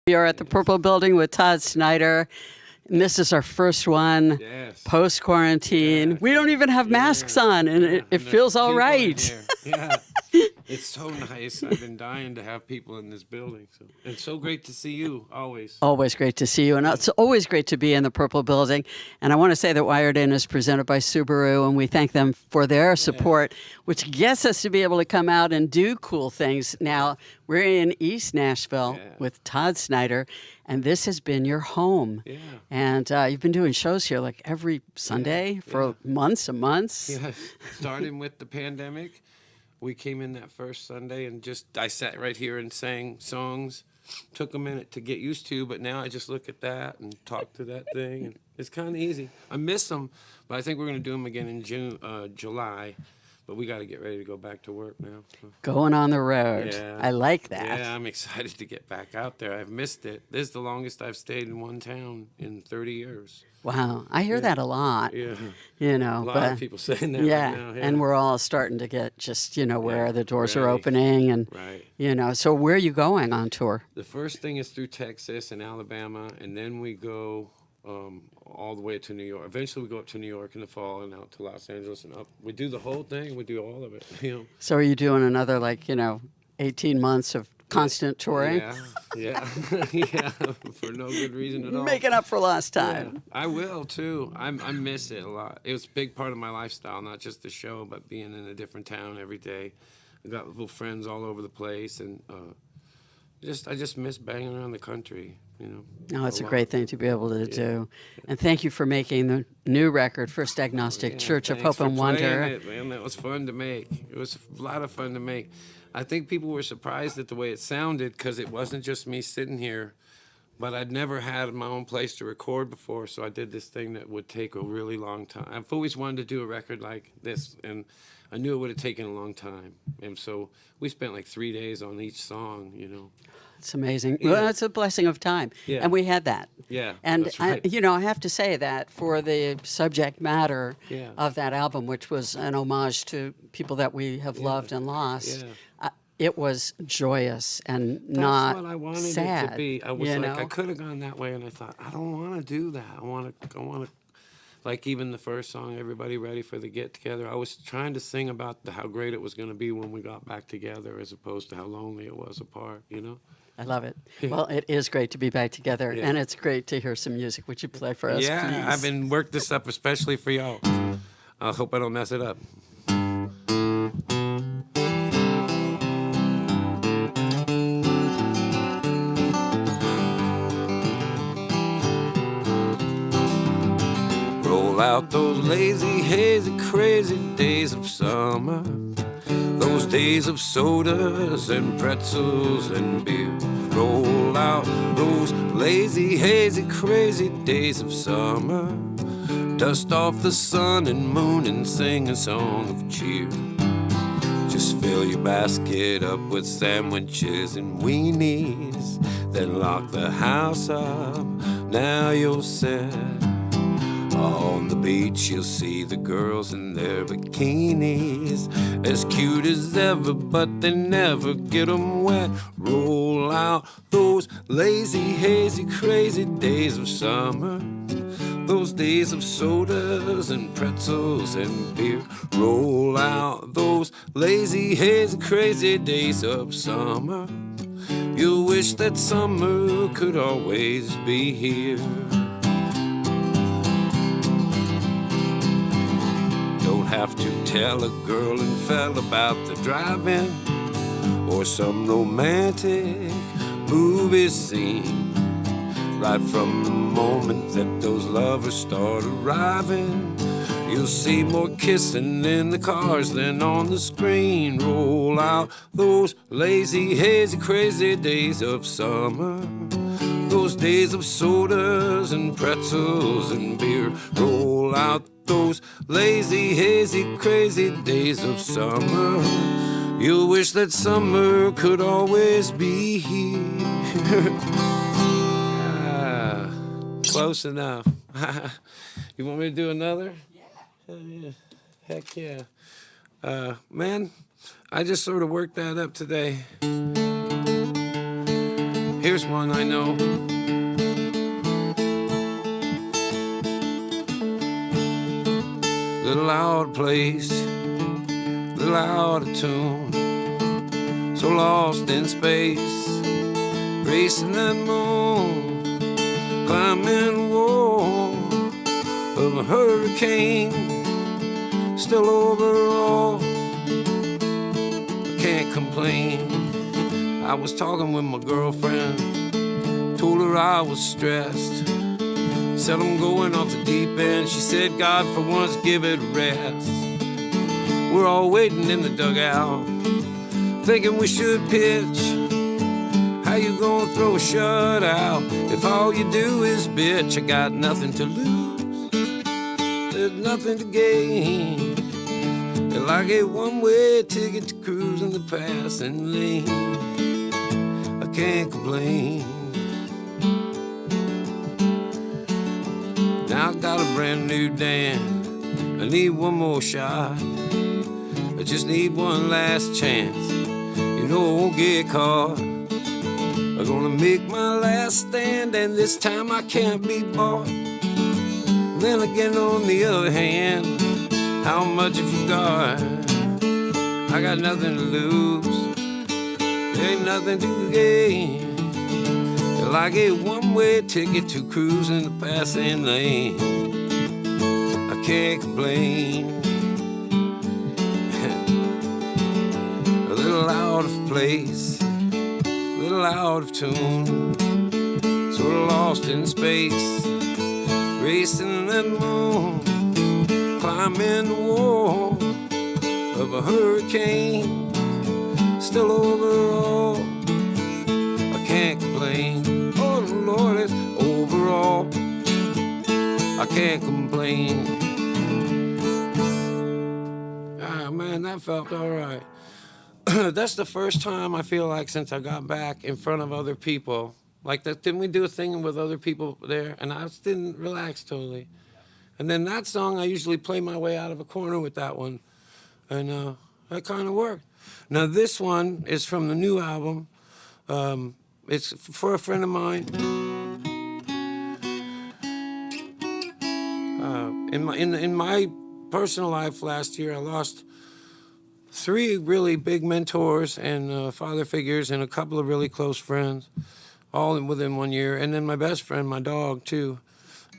We are at the Purple Building with Todd Snider. And this is our first one post-quarantine. Yeah. We don't even have masks on, and it feels all right. Yeah, it's so nice. I've been dying to have people in this building. So it's so great to see you, always. Always great to see you, and it's always great to be in the Purple Building. And I want to say that Wired In is presented by Subaru, and we thank them for their support, which gets us to be able to come out and do cool things. Now, we're in East Nashville with Todd Snider, and this has been your home. Yeah. And you've been doing shows here like every Sunday for months and months. Yeah, starting with the pandemic. We came in that first Sunday and I sat right here and sang songs. Took a minute to get used to, but now I just look at that and talk to that thing. And it's kind of easy. I miss them, but I think we're going to do them again in July. But we got to get ready to go back to work now. So. Going on the road. Yeah. I like that. Yeah, I'm excited to get back out there. I've missed it. This is the longest I've stayed in one town in 30 years. Wow. I hear that a lot. Yeah. You know, A lot of people saying that yeah, right now. Yeah. and we're all starting to get just, where the doors are opening and, so where are you going on tour? The first thing is through Texas and Alabama, and then we go all the way to New York. Eventually we go up to New York in the fall and out to Los Angeles and up. We do the whole thing. We do all of it. So are you doing another 18 months of constant touring? Yeah, for no good reason at all. Making up for lost time. Yeah, I will too. I miss it a lot. It was a big part of my lifestyle, not just the show, but being in a different town every day. I got little friends all over the place, and I just miss banging around the country. No, it's a great thing to be able to do. And thank you for making the new record, First Agnostic Church of Hope and Wonder. It, man. That was fun to make. It was a lot of fun to make. I think people were surprised at the way it sounded because it wasn't just me sitting here, but I'd never had my own place to record before, so I did this thing that would take a really long time. I've always wanted to do a record like this, and I knew it would have taken a long time. And so we spent 3 days on each song, It's amazing. Yeah. Well, it's a blessing of time. Yeah. And we had that. Yeah. And, that's right. I have to say that for the subject matter of that album, which was an homage to people that we have loved and lost, it was joyous and not sad. That's what I wanted it to be. I was I could have gone that way, and I thought, I don't want to do that. I want to. Like even the first song, Everybody Ready for the Get Together, I was trying to sing about how great it was going to be when we got back together as opposed to how lonely it was apart, I love it. Well, it is great to be back together, and it's great to hear some music. Would you play for us, please? I've been worked this up especially for y'all. I hope I don't mess it up. Roll out those lazy, hazy, crazy days of summer. Those days of sodas and pretzels and beer. Roll out those lazy, hazy, crazy days of summer. Dust off the sun and moon and sing a song of cheer. Just fill your basket up with sandwiches and weenies. Then lock the house up, now you're set. On the beach you'll see the girls in their bikinis, as cute as ever, but they never get 'em wet. Roll out those lazy, hazy, crazy days of summer. Those days of sodas and pretzels and beer. Roll out those lazy, hazy, crazy days of summer. You'll wish that summer could always be here. Have to tell a girl and fella about the drive-in or some romantic movie scene. Right from the moment that those lovers start arriving, you'll see more kissing in the cars than on the screen. Roll out those lazy, hazy, crazy days of summer. Those days of sodas and pretzels and beer. Roll out those lazy, hazy, crazy days of summer. You'll wish that summer could always be here. Close enough. You want me to do another? Yeah. Heck yeah. Man, I just sort of worked that up today. Here's one I know. Little out of place, little out of tune, so lost in space, racing that moon, climbing the wall of a hurricane, still overall, I can't complain. I was talking with my girlfriend, told her I was stressed, said I'm going off the deep end. She said, God, for once, give it a rest. We're all waiting in the dugout, thinking we should pitch. How you gonna throw a shutout if all you do is bitch? I got nothing to lose, there's nothing to gain. And like a one-way ticket to cruising the passing lane, I can't complain. Now I got a brand new dance, I need one more shot, I just need one last chance, you know I won't get caught. I'm gonna make my last stand, and this time I can't be bought. Then again, on the other hand, how much have you got? I got nothing to lose, there ain't nothing to gain. Like a one-way ticket to cruise in the passing lane, I can't complain. A little out of place, a little out of tune, sort of lost in space, racing that moon, climbing the wall of a hurricane, still overall, I can't complain. Oh Lord, it's overall, I can't complain. Ah man, that felt all right. That's the first time I feel like since I got back in front of other people. Like that, didn't we do a thing with other people there? And I just didn't relax totally. And then that song, I usually play my way out of a corner with that one. And that kind of worked. Now this one is from the new album. It's for a friend of mine. In my personal life last year, I lost 3 really big mentors and father figures and a couple of really close friends, all within 1 year. And then my best friend, my dog, too.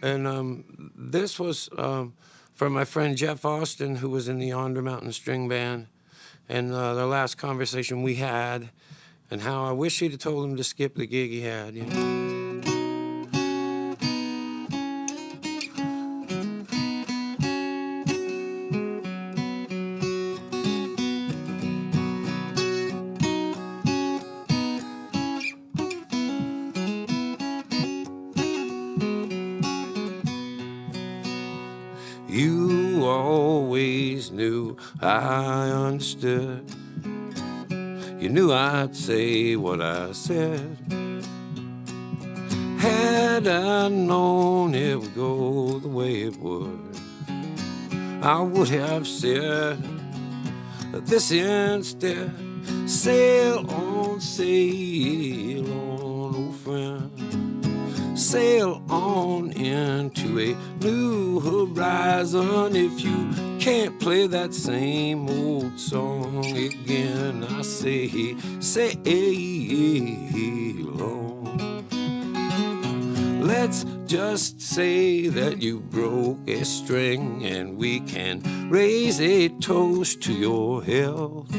And this was from my friend Jeff Austin, who was in the Yonder Mountain String Band. And the last conversation we had, and how I wish he'd have told him to skip the gig he had, you know. You always knew I understood. You knew I'd say what I said. Had I known it would go the way it would, I would have said this instead. Sail on, old friend. Sail on into a new horizon. If you can't play that same old song again, I say, sail on. Let's just say that you broke a string, and we can raise a toast to your health.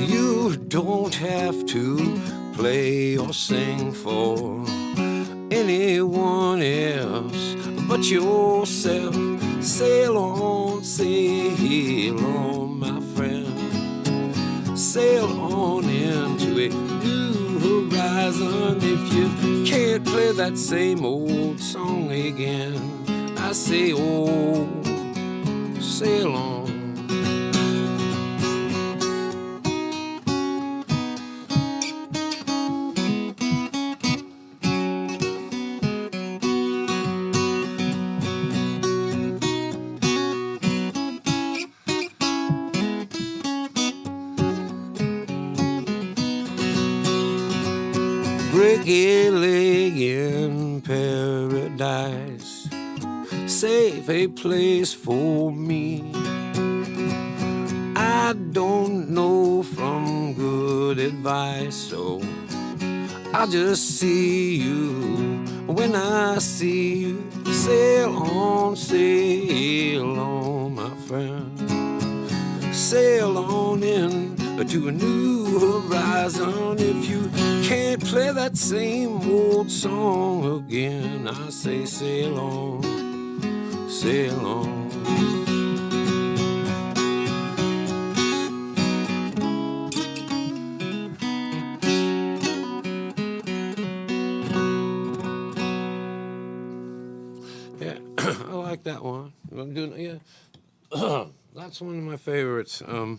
You don't have to play or sing for anyone else but yourself. Sail on, my friend. Sail on into a new horizon. If you can't play that same old song again, I say, oh, sail on. reggae in paradise. Save a place for me. I don't know from good advice, so I'll just see you when I see you. Sail on, my friend. Sail on in to a new horizon. If you can't play that same old song again, I say sail on, sail on. Yeah, I like that one. I'm doing, yeah. That's one of my favorites. And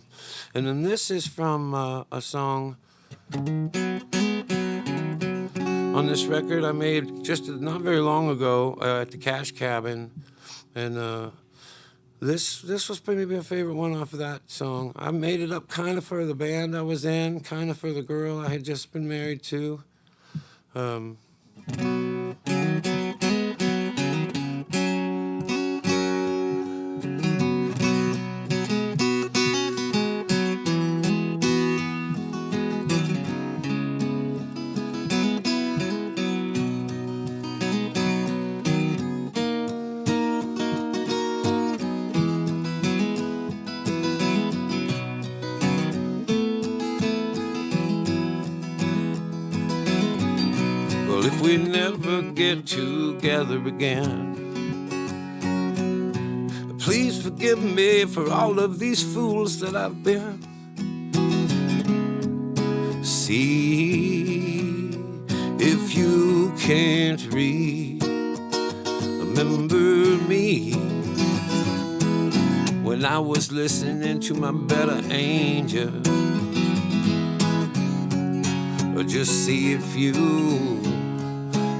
then this is from a song on this record I made just not very long ago at the Cash Cabin. And this was maybe my favorite one off of that song. I made it up kind of for the band I was in, kind of for the girl I had just been married to. Well, if we never get together again, please forgive me for all of these fools that I've been. See if you can't remember me when I was listening to my better angel. Or just see if you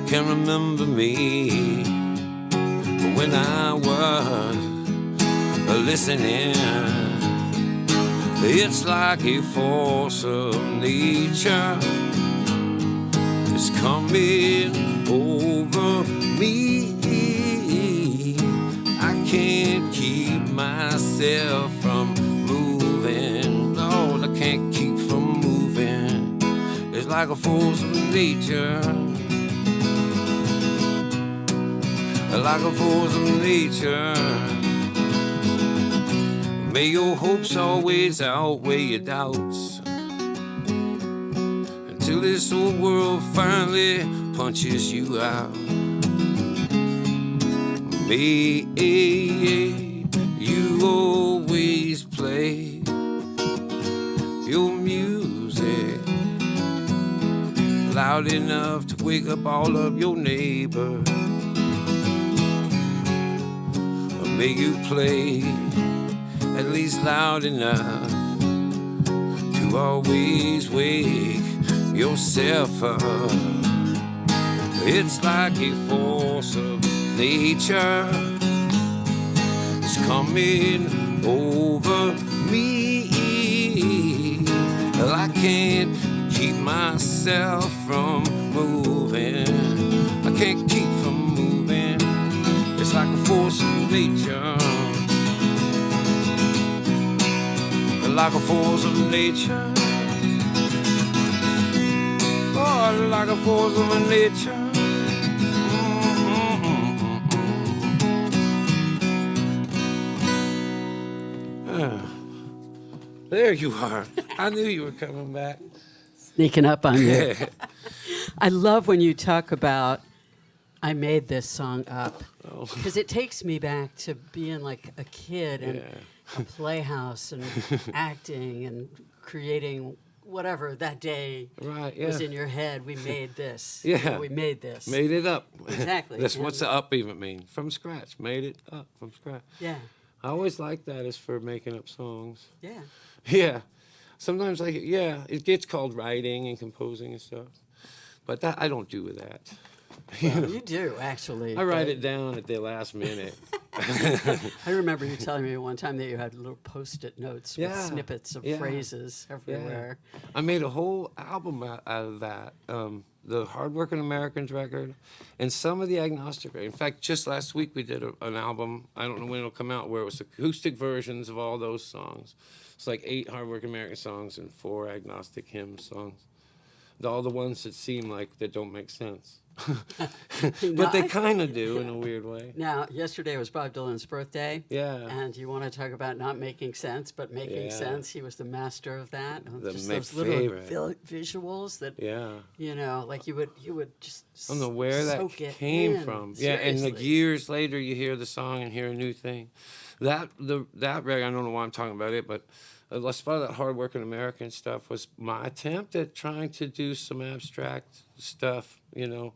can remember me when I was listening. It's like a force of nature is coming over me. I can't keep myself from moving. Lord, I can't keep from moving. It's like a force of nature. Like a force of nature. May your hopes always outweigh your doubts, until this old world finally punches you out. May you always play your music loud enough to wake up all of your neighbors. May you play at least loud enough to always wake yourself up. It's like a force of nature is coming over me. Well, I can't keep myself from moving. I can't keep from moving. It's like a force of nature. Like a force of nature. Oh, like a force of nature. There you are. I knew you were coming back. Sneaking up on you. I love when you talk about, I made this song up, because it takes me back to being like a kid and a playhouse and acting and creating whatever that day was in your head. We made this. Yeah. You know, we made this. Made it up. Exactly. That's what's the up even mean? From scratch. Made it up from scratch. Yeah. I always like that as for making up songs. Yeah. Yeah. Sometimes it gets called writing and composing and stuff. But that I don't do with that. Well, you do, actually. I write it down at the last minute. I remember you telling me one time that you had little Post-it notes with snippets of phrases everywhere. I made a whole album out of that. the Hardworking Americans record, and some of the Agnostic record. In fact, just last week we did an album, I don't know when it'll come out, where it was acoustic versions of all those songs. It's like 8 Hardworking American songs and 4 Agnostic Hymn songs. All the ones that seem like that don't make sense. But they kind of do in a weird way. Now, yesterday was Bob Dylan's birthday. Yeah. And you want to talk about not making sense, but making sense. He was the master of that. Just my those little favorite. visuals that, Yeah. you know, like you would just I don't know where that soak it came in. from. Seriously. Yeah, and like years later, you hear the song and hear a new thing. That record, I don't know why I'm talking about it, but a lot of that Hardworking American stuff was my attempt at trying to do some abstract stuff, you know,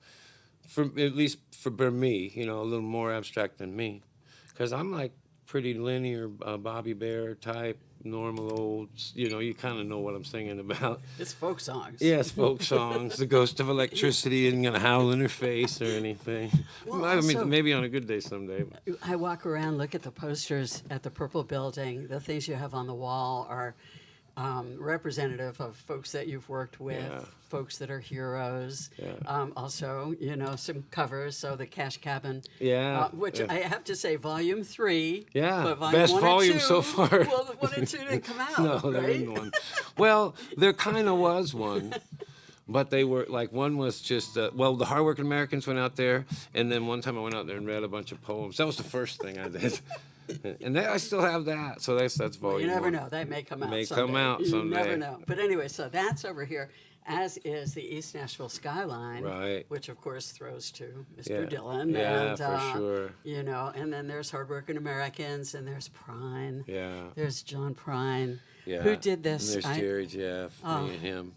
at least for me, you know, a little more abstract than me, because I'm like pretty linear, Bobby Bear type, normal old, you know, you kind of know what I'm singing about. It's folk songs. Yes, folk songs. The ghost of electricity isn't gonna howl in her face or anything. Well, I mean, also, maybe on a good day someday. I walk around, look at the posters at the Purple Building. The things you have on the wall are representative of folks that you've worked with, folks that are heroes. Yeah. Also, you know, some covers. So the Cash Cabin, which yeah. I have to say, Volume 3. Yeah, but volume best 1 volume and 2, so far. Well, 1 and 2 didn't come out. No, there right? isn't one. Well, there kind of was one. But they were, like, one was just, the Hardworking Americans went out there, and then one time I went out there and read a bunch of poems. That was the first thing I did. And I still have that, so that's volume Well, you never 1. know. That may come out May someday. come out You someday. never know. But anyway, so that's over here, as is the East Nashville skyline, Right. which, of course, throws to Mr. Yeah. Dillon. Yeah, and, for sure. You know, and then there's Hardworking Americans, and there's Prine. Yeah. There's John Prine. Yeah. Who did this? And there's Jerry Jeff, me and him.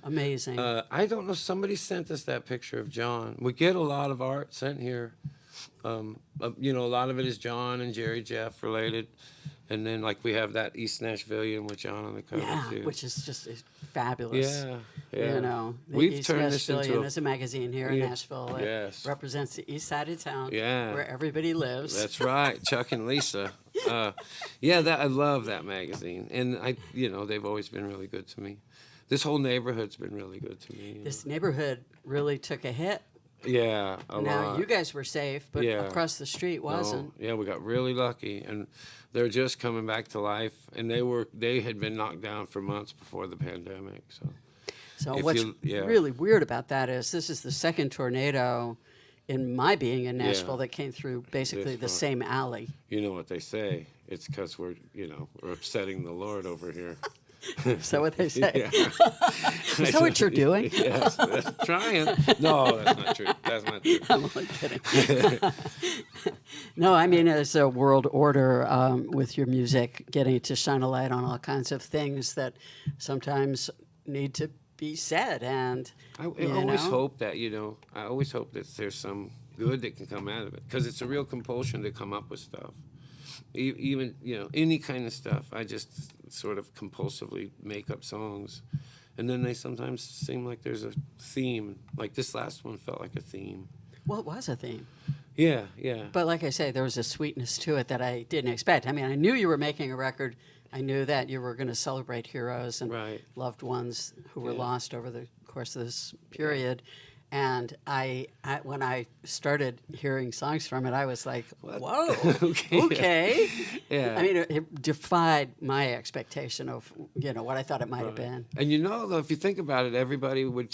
Amazing. I don't know. Somebody sent us that picture of John. We get a lot of art sent here. You know, a lot of it is John and Jerry Jeff related. And then, like, we have that East Nashvilleian with John on the cover, too. Which is just fabulous. Yeah. You know, the We've East turned this into Nashvilleian is a magazine here in Yeah. Nashville. It Yes. represents the east side of town, Yeah. where everybody lives. That's right, Chuck and Lisa. I love that magazine, and you know, they've always been really good to me. This whole neighborhood's been really good to me. This neighborhood really took a hit. Yeah, a Now, lot. you guys were safe, but Yeah. across the street wasn't. No, yeah, we got really lucky, and they're just coming back to life. And they had been knocked down for months before the pandemic. So if what's yeah. really weird about that is this is the second tornado in my being in Nashville Yeah. that came through basically This the one. same alley. You know what they say? It's because we're upsetting the Lord over here. Is that what they say? Yeah. Is that what you're doing? Yes, that's trying. No, that's not true. That's not true. I'm only kidding. No, I mean, as a world order with your music, getting to shine a light on all kinds of things that sometimes need to be said. And I always hope that, I always hope that there's some good that can come out of it, because it's a real compulsion to come up with stuff. Even, any kind of stuff. I just sort of compulsively make up songs. And then they sometimes seem like there's a theme. Like this last one felt like a theme. Well, it was a theme. Yeah. But like I say, there was a sweetness to it that I didn't expect. I mean, I knew you were making a record. I knew that you were going to celebrate heroes and Right. loved ones who were Yeah. lost over the course of this period. And I when I started hearing songs from it, I was like, whoa, okay. Yeah. I mean, it defied my expectation of, what I thought it might have been. And though, if you think about it, everybody would,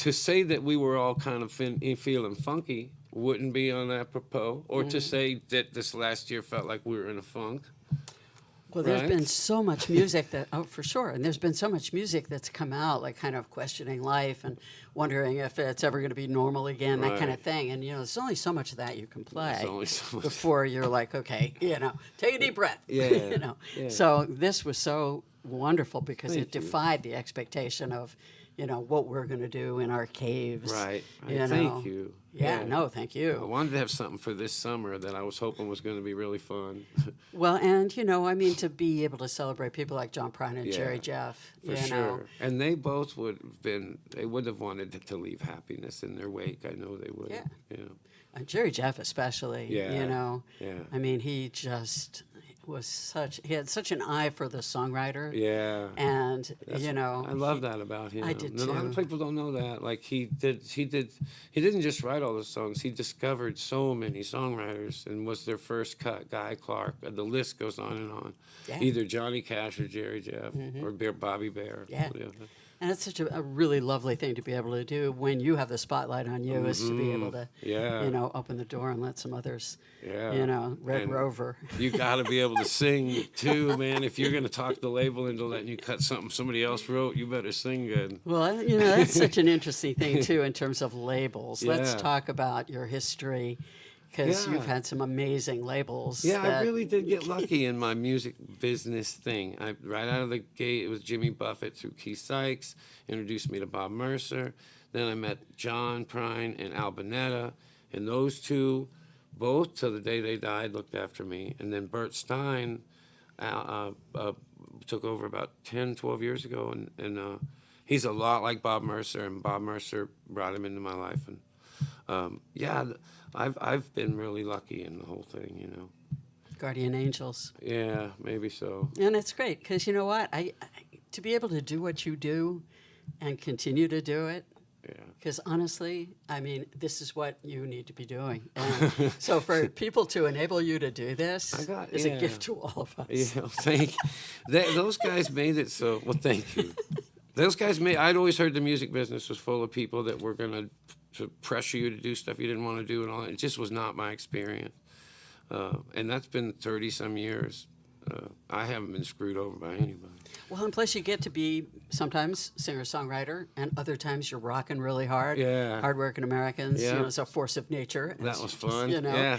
to say that we were all kind of feeling funky wouldn't be on apropos, or to say that this last year felt like we were in a funk. Well, there's Right? been so much music for sure. And there's been so much music that's come out, like kind of questioning life and wondering if it's ever going to be normal again, that kind of Right. thing. And, there's only so much of that you can play There's only so much. before you're like, okay, take a deep breath. Yeah, yeah. So this was so wonderful because Thank it you. defied the expectation of, what we're going to do in our caves. Right. You Thank know. you. Yeah, no, thank I you. wanted to have something for this summer that I was hoping was going to be really fun. Well, and, to be able to celebrate people like John Prine and Yeah, Jerry Jeff, For sure. And they both would have wanted to leave happiness in their wake. I know they would. Yeah. Jerry Jeff especially, Yeah, yeah. I mean, he just, he had such an eye for the songwriter. Yeah. And, you know. I love that about him. I did A lot too. of people don't know that. Like he didn't just write all the songs. He discovered so many songwriters and was their first cut. Guy Clark. The list goes on and on. Yeah. Either Johnny Cash or Jerry Jeff or Bobby Bear. Yeah. And it's such a really lovely thing to be able to do when you have the spotlight on you, is to be able to, Yeah. you know, open the door and let some others, Yeah. you know, Red And Rover. You got to be able to sing too, man. If you're going to talk the label into letting you cut something somebody else wrote, you better sing good. Well, you know, that's such an interesting thing, too, in terms of labels. Let's Yeah. talk about your history, because Yeah. you've had some amazing labels. Yeah, I that- really did get lucky in my music business thing. Right out of the gate, it was Jimmy Buffett through Keith Sykes, introduced me to Bob Mercer. Then I met John Prine and Al Bonetta, and those two, both till the day they died, looked after me. And then Bert Stein took over about 10, 12 years ago, and he's a lot like Bob Mercer, and Bob Mercer brought him into my life. And I've been really lucky in the whole thing, you know. Guardian Angels. Yeah, maybe so. And it's great, because you know what? I to be able to do what you do and continue to do it, Yeah. because honestly, I mean, this is what you need to be doing. And so for people to enable you to do this is a gift to all of us. Yeah, those guys made it so. Well, thank you. Those guys made. I'd always heard the music business was full of people that were gonna to pressure you to do stuff you didn't want to do and all that. It just was not my experience. And that's been 30 some years. I haven't been screwed over by anybody. Well, and plus you get to be sometimes singer-songwriter, and other times you're rocking really hard. Yeah. Hard-working Americans. Yeah. You know, it's a force of nature. That was fun. You know, Yeah.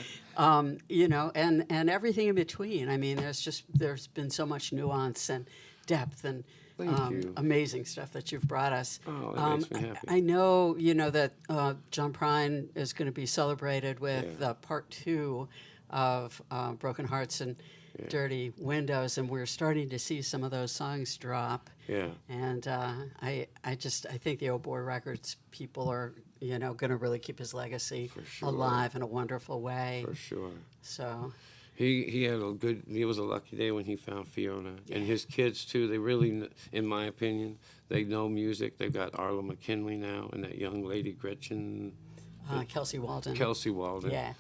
you know, and everything in between. I mean, there's been so much nuance and depth and Thank you. amazing stuff that you've brought us. Oh, that makes me happy. I know, you know, that John Prine is going to be celebrated with Yeah. part 2 of Broken Hearts and Dirty Windows, and we're starting to see some of those songs drop. Yeah. And I think the Old Boy Records people are, you know, going to really keep his legacy sure. alive in a wonderful way. For sure. So, He was a lucky day when he found Fiona. And his kids, too, they really, in my opinion, they know music. They've got Arlo McKinley now and that young lady, Gretchen. Kelsey Walden. Kelsey Walden. Yeah.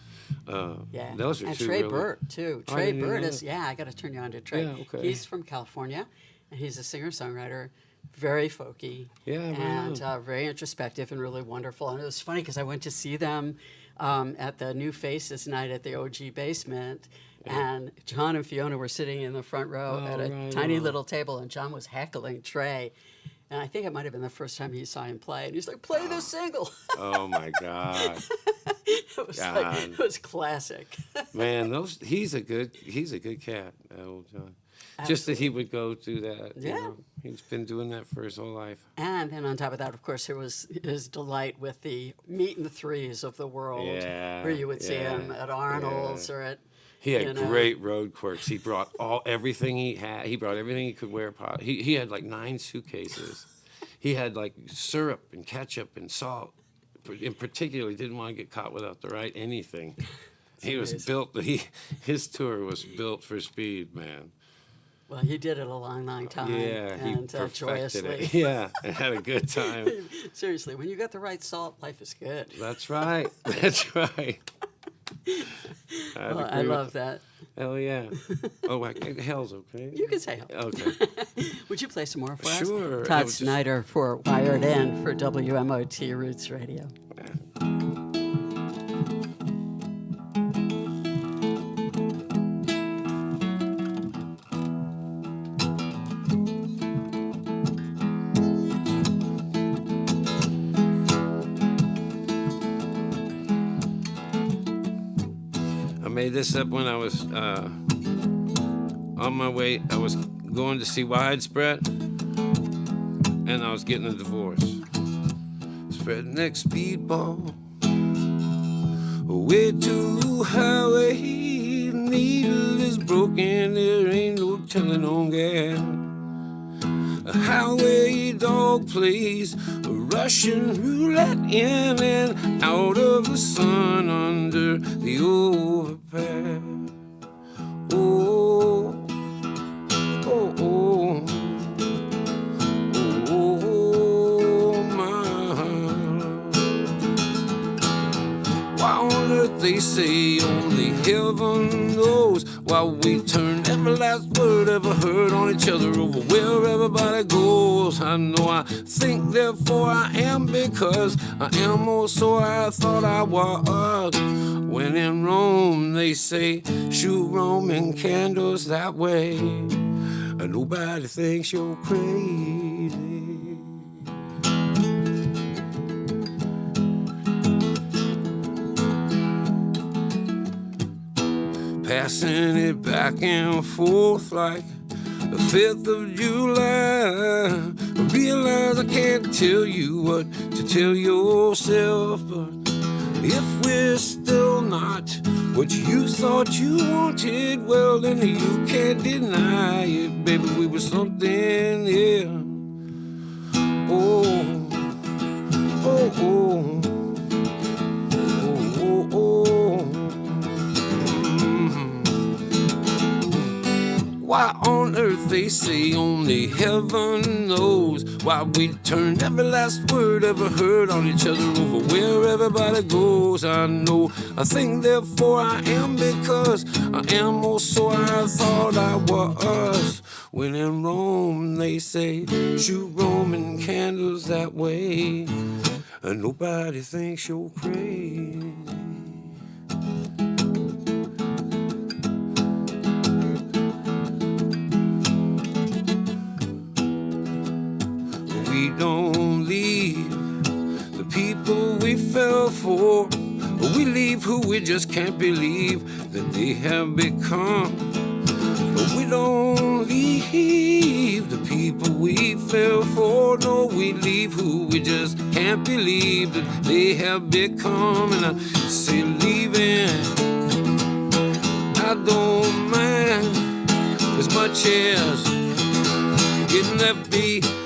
Yeah. Those are and two Trey really... Burt, too. Oh, I Trey didn't Burt know is, that. I got to turn you on to Trey. Yeah, okay. He's from California, and he's a singer-songwriter, very folky. Yeah, right and on. very introspective and really wonderful. And it was funny because I went to see them at the New Faces night at the OG Basement, and John and Fiona were sitting in the front row at a tiny little table, and John was heckling Trey. And I think it might have been the first time he saw him play. And he's like, play this single. Oh, my God. It was it was classic. Man, he's a good cat, that old John. Just that he would go do that. Yeah. You know? He's been doing that for his whole life. And then on top of that, of course, there was his delight with the meet and threes of the world, where you would see him at Arnold's or at. He had great road quirks. He brought everything he had. He brought everything he could wear. He had like 9 suitcases. He had like syrup and ketchup and salt. In particular, he didn't want to get caught without the right anything. He was built. His tour was built for speed, man. Well, he did it a long, long time. Yeah, he and perfected joyously. it. Yeah, and had a good time. Seriously, when you got the right salt, life is good. That's right. That's right. Well, I love that. Hell yeah. Oh, hell's okay. You can say hell. Okay. Would you play some more for us? Sure. Todd Snider for Wired In for WMOT Roots Radio. I made this up when I was on my way. I was going to see Widespread, and I was getting a divorce. Spread next speedball way to highway. Needle is broken. There ain't no telling on gas. A highway dog plays a Russian roulette in and out of the sun under the overpass. Oh, they say only heaven knows why we turn every last word ever heard on each other over where everybody goes. I know I think, therefore I am, because I am also I thought I was. When in Rome, they say, shoot Roman candles that way, and nobody thinks you're crazy. Passing it back and forth like the 5th of July. I realize I can't tell you what to tell yourself, but if we're still not what you thought you wanted, well, then you can't deny it, baby. We were something, yeah. Oh, oh, oh, oh, oh, oh. Why on earth, they say only heaven knows why we turned every last word ever heard on each other over where everybody goes. I know, I think, therefore I am, because I am also I thought I was. When in Rome, they say, shoot Roman candles that way, and nobody thinks you're crazy. We don't leave the people we fell for, but we leave who we just can't believe that they have become. But we don't leave the people we fell for, no, we leave who we just can't believe that they have become. And I say leaving, I don't mind as much as getting left behind.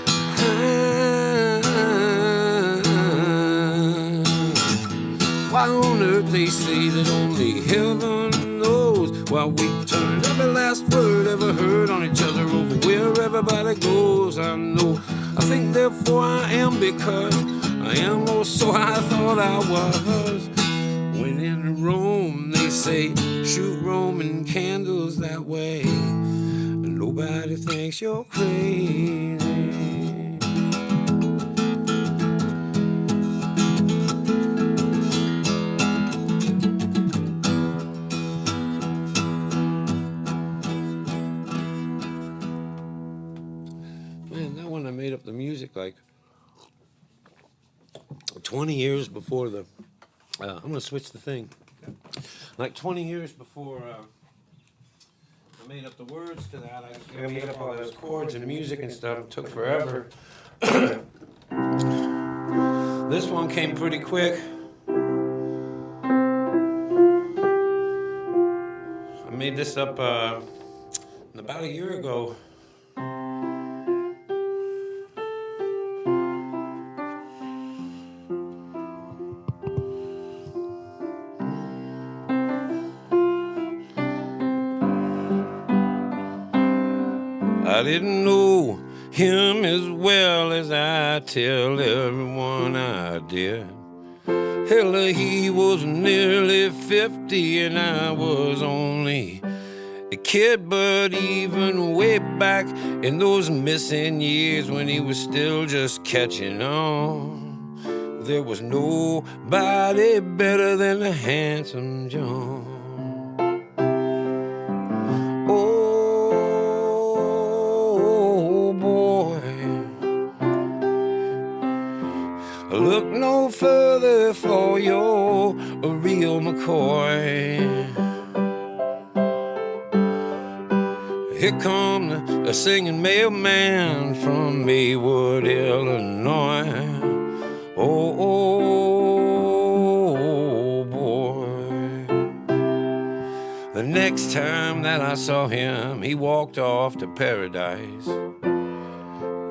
Why on earth, they say that only heaven knows why we turned every last word ever heard on each other over where everybody goes. I know, I think, therefore I am, because I am also I thought I was. When in Rome, they say, shoot Roman candles that way, and nobody thinks you're crazy. I made up the music like 20 years before the I'm gonna switch the thing, like 20 years before I made up the words to that. I made up all those chords and music and stuff. It took forever. This one came pretty quick. I made this up about a year ago. I didn't know him as well as I tell everyone I did. Hell, he was nearly 50 and I was only a kid. But even way back in those missing years when he was still just catching on, there was nobody better than the handsome John. Look no further for your real McCoy. Here come the singing mailman from Maywood, Illinois. Oh, oh, boy. The next time that I saw him, he walked off to paradise.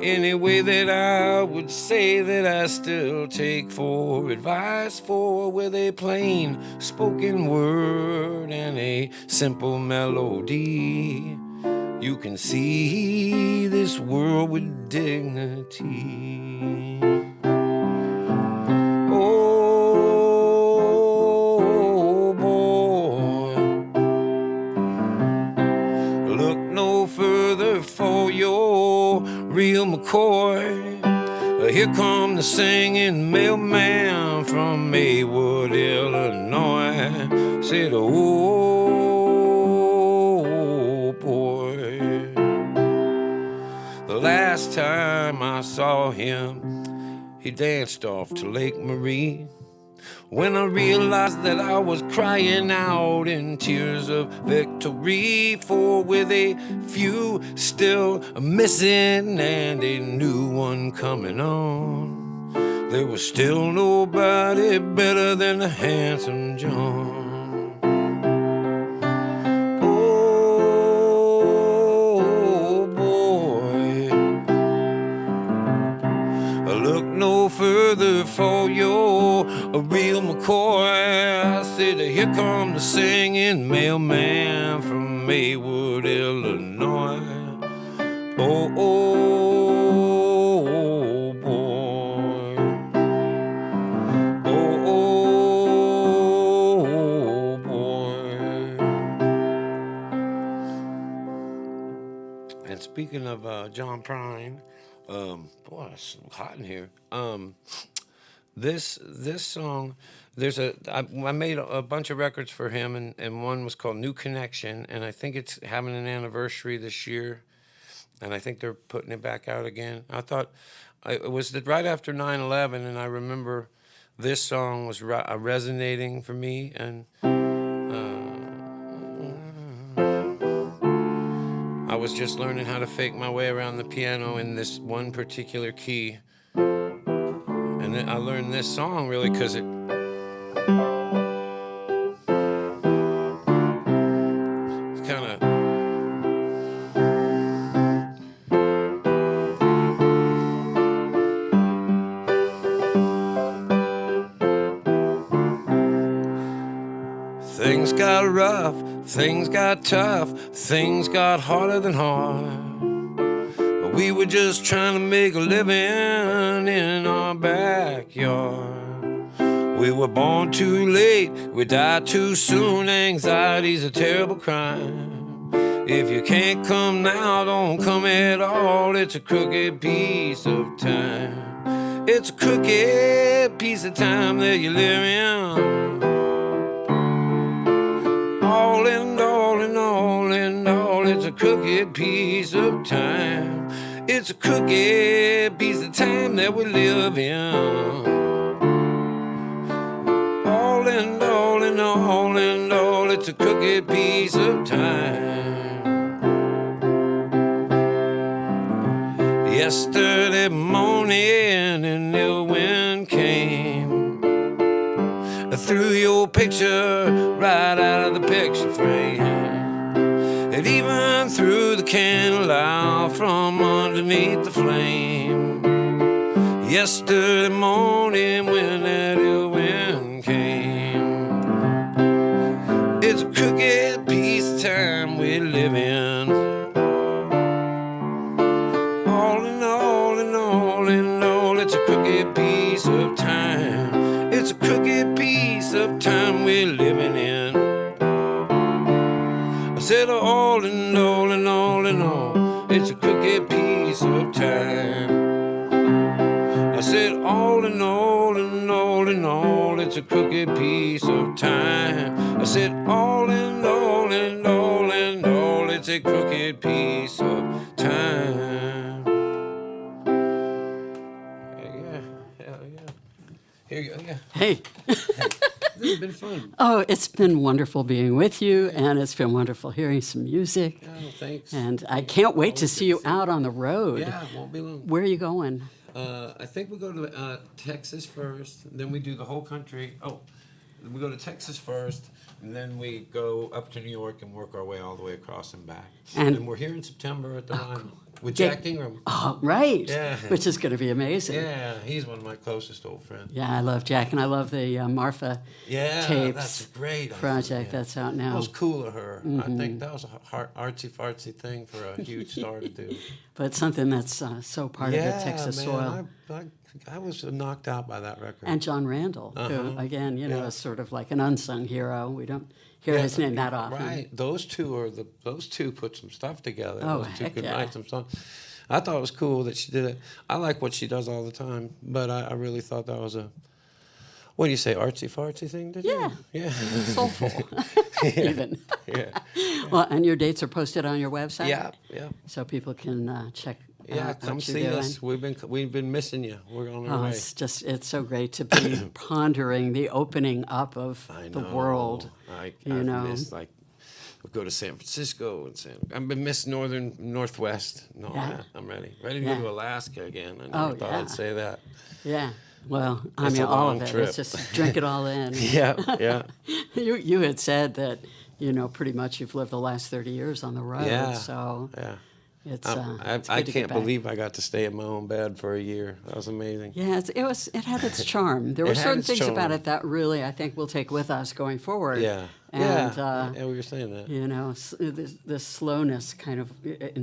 Any way that I would say that I still take for advice, for with a plain spoken word and a simple melody, you can see this world with dignity. Oh, McCoy. Here come the singing mailman from Maywood, Illinois. Said, oh boy. The last time I saw him, he danced off to Lake Marie. When I realized that I was crying out in tears of victory, for with a few still missing and a new one coming on, there was still nobody better than the handsome John. Oh boy, look no further for your a real McCoy. I said, here come the singing mailman from Maywood, Illinois. Oh, oh, boy. Oh, oh, boy. And speaking of John Prine, boy, it's hot in here. This song, I made a bunch of records for him, and one was called New Connection, and I think it's having an anniversary this year, and I think they're putting it back out again. I thought it was right after 9/11, and I remember this song was resonating for me, and I was just learning how to fake my way around the piano in this one particular key. And then I learned this song really because it kind of things got rough, things got tough, things got harder than hard. We were just trying to make a living in our backyard. We were born too late, we died too soon. Anxiety's a terrible crime. If you can't come now, don't come at all. It's a crooked piece of time. It's a crooked piece of time that you live in. All in all and all and all, it's a crooked piece of time. It's a crooked piece of time that we live in. All and all and all and all, it's a crooked piece of time. Yesterday morning an ill wind came, threw your picture right out of the picture frame. It even threw the candle out from underneath the flame. Yesterday morning when that ill wind came, it's a crooked piece of time we live in. All in all and all and all, it's a crooked piece of time. It's a crooked piece of time we're living in. I said all and all and all and all, it's a crooked piece of time. I said all and all and all and all, it's a crooked piece of time. I said all and all and all and all, it's a crooked piece of time. Hell yeah. Here you go, yeah. Hey. This has been fun. Oh, it's been wonderful being with you, and it's been wonderful hearing some music. Oh, thanks. And I can't wait to see you out on the road. Yeah, it won't be long. Where are you going? I think we'll go to Texas first, then we do the whole country. Oh, we go to Texas first, and then we go up to New York and work our way all the way across and back. And we're here in September at the line with Jack Ingram. Oh, right. Yeah. Which is going to be amazing. Yeah, he's one of my closest old friends. Yeah, I love Jack, and I love the Marfa tapes that's a great project that's out now. That was cool of her. I think that was a artsy-fartsy thing for a huge star to do. But something that's so part of the Texas soil. I was knocked out by that record. And John Randall, who, again, is sort of like an unsung hero. We don't hear his name that often. Right. Those two put some stuff together. Oh, Those two heck could yeah. write some songs. I thought it was cool that she did it. I like what she does all the time, but I really thought that was a, what do you say, artsy-fartsy thing to do? Yeah. Yeah. Soulful, even. Yeah. Well, and your dates are posted on your website? Yeah, yeah. So people can check Yeah, out come what you're see doing. us. We've been missing you. We're on our Oh, way. it's so great to be pondering the opening up of I the know. world. I've know. missed, like, we go to San Francisco and I've been missed Northwest and all Yeah. that. I'm ready. Ready to Yeah. go to Alaska again. I Oh, never thought yeah. I'd say that. Yeah. Well, I It's mean, a all long of it. trip. It's just drink it all in. Yeah, yeah. You had said that, pretty much you've lived the last 30 years on the road. Yeah, So yeah. it's, I it's good to get can't back. believe I got to stay in my own bed for a year. That was amazing. Yeah, it had its charm. There were It had certain its things about charm. it that really I think we'll take with us going forward. Yeah, And, yeah. We were saying that. this slowness kind of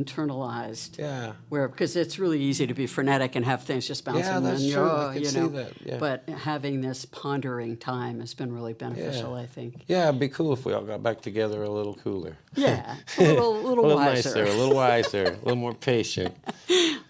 internalized. Yeah. Because it's really easy to be frenetic and have things just bouncing. Yeah, that's and true. I can see that, yeah. But having this pondering time has been really beneficial, Yeah. I think. Yeah, it'd be cool if we all got back together a little cooler. Yeah, a little wiser. nicer, a little wiser, a little more patient.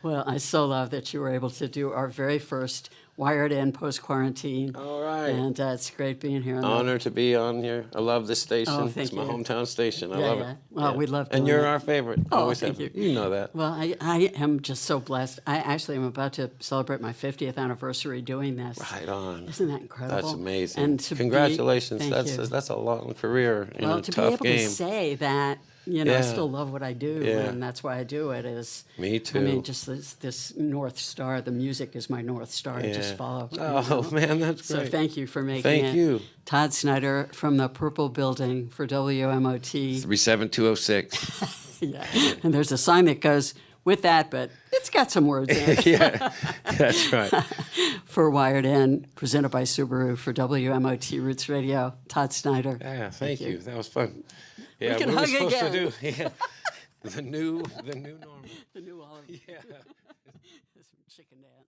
Well, I so love that you were able to do our very first Wired In post-quarantine. All right. And it's great being here. on the- Honor to be on here. I love this station. Oh, thank it's my you. hometown station. I Yeah, love yeah. it. Well, we love And doing you're it. our favorite. Oh, Always thank have. you. You know that. Well, I am just so blessed. I actually am about to celebrate my 50th anniversary doing this. Right on. Isn't that incredible? That's amazing. And to Congratulations. Thank you. That's a long career in Well, a to be tough able game. to say that, I Yeah. still love what I do, Yeah. and that's why I do it. Is Me too. I mean, just this North Star. The music is my North Star. I just Yeah. follow. Oh, man, that's So great. thank you for making Thank it. you. Todd Snider from the Purple Building for WMOT. 37206. Yeah. And there's a sign that goes with that, but it's got some words in it. Yeah, that's right. For Wired In, presented by Subaru for WMOT Roots Radio, Todd Snider. Yeah, thank you. That was fun. Yeah, can what are hug we supposed again. to do? Yeah. The new normal. The new Olive. Yeah. Some chicken dance.